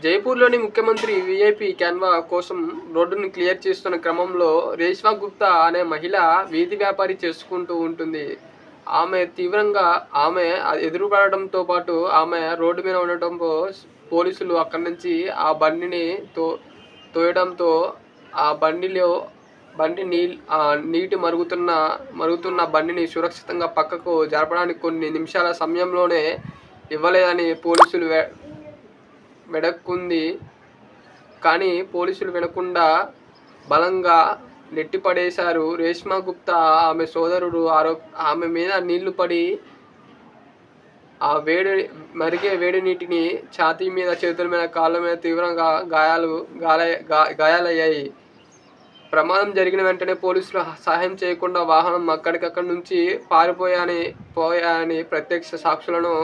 జైపూర్‌లోని ముఖ్యమంత్రి VIP Canva కోసం రోడ్డును క్లియర్ చేస్తున్న క్రమంలో రేష్మా గుప్తా అనే మహిళ వీధి వ్యాపారి చేసుకుంటూ ఉంటుంది. ఆమె ఎదురుపడడంతో పాటు ఆమె రోడ్డు మీద ఉండటంతో పోలీసులు అక్కడి నుంచి ఆ బండిని తోయడంతో ఆ బండి నీటి మరుగుతున్న బండిని సురక్షితంగా పక్కకు జరపడానికి కొన్ని నిమిషాల సమయంలోనే ఇవ్వలేదని పోలీసులు వెడక్కుంది. కానీ పోలీసులు వినకుండా బలంగా నెట్టిపడేశారు. రేష్మా గుప్తా ఆమె సోదరుడు ఆమె మీద నీళ్లు పడి మరిగే వేడి నీటిని ఛాతీ మీద, చేతుల మీద, కాళ్ళ మీద తీవ్రంగా గాయాలయ్యాయి. ప్రమాదం జరిగిన వెంటనే పోలీసులు సహాయం చేయకుండా వాహనం అక్కడికక్కడి నుంచి పోయాయని ప్రత్యక్ష సాక్షులను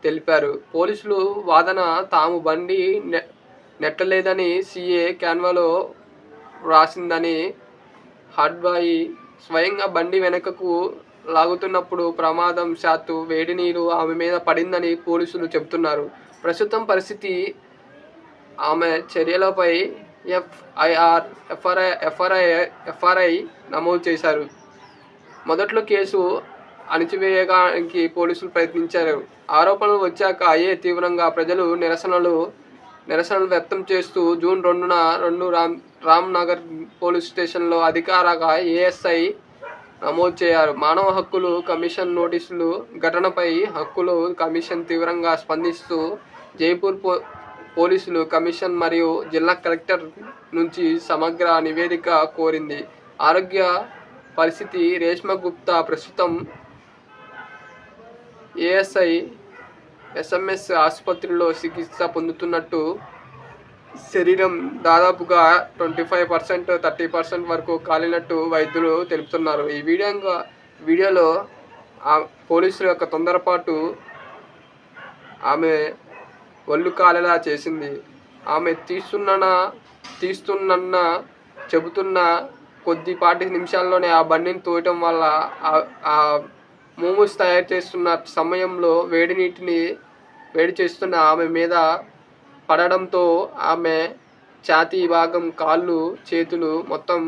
తెలిపారు. పోలీసులు వాదన తాము బండి నెట్టలేదని సీఏ క్యాన్వాలో వ్రాసిందని హడ్బాయి స్వయంగా బండి వెనుకకు లాగుతున్నప్పుడు ప్రమాదవశాత్తు వేడి నీరు ఆమె మీద పడిందని పోలీసులు చెబుతున్నారు. ప్రస్తుతం పరిస్థితి ఆమె చర్యలపై ఎఫ్ఐఆర్ నమోదు చేశారు. మొదట్లో కేసు అణిచివేయడానికి పోలీసులు ప్రయత్నించారు. ఆరోపణలు వచ్చాక తీవ్రంగా ప్రజలు నిరసనలు వ్యక్తం చేస్తూ జూన్ 2న రామ్ నగర్ పోలీస్ స్టేషన్లో అధికారిక ఏఎస్ఐ నమోదు చేశారు. మానవ హక్కుల కమిషన్ నోటీసులు ఘటనపై హక్కుల కమిషన్ తీవ్రంగా స్పందిస్తూ జైపూర్ పోలీసులు కమిషన్ మరియు జిల్లా కలెక్టర్ నుంచి సమగ్ర నివేదిక కోరింది. ఆరోగ్య పరిస్థితి రేష్మా గుప్తా ప్రస్తుతం ఎస్ఎంఎస్ ఆసుపత్రిలో చికిత్స పొందుతున్నట్టు, శరీరం దాదాపుగా 25%, 30% వరకు కాలినట్టు వైద్యులు తెలుపుతున్నారు. ఈ వీడియోలో పోలీసుల యొక్క తొందరపాటు ఆమె ఒళ్ళు కాలేలా చేసింది. ఆమె తీస్తున్న చెబుతున్న కొద్దిపాటి నిమిషాల్లోనే ఆ బండిని తోయటం వల్ల ఆ మోమోస్ తయారు చేస్తున్న సమయంలో వేడి చేస్తున్న ఆమె మీద పడడంతో ఆమె ఛాతీ భాగం, కాళ్ళు, చేతులు మొత్తం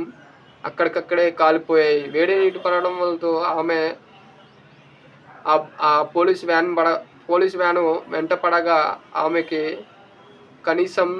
అక్కడికక్కడే కాలిపోయాయి. వేడి నీటి పడడంతో ఆమె ఆ పోలీస్ వ్యాను వెంట పడగా ఆమెకి కనీసం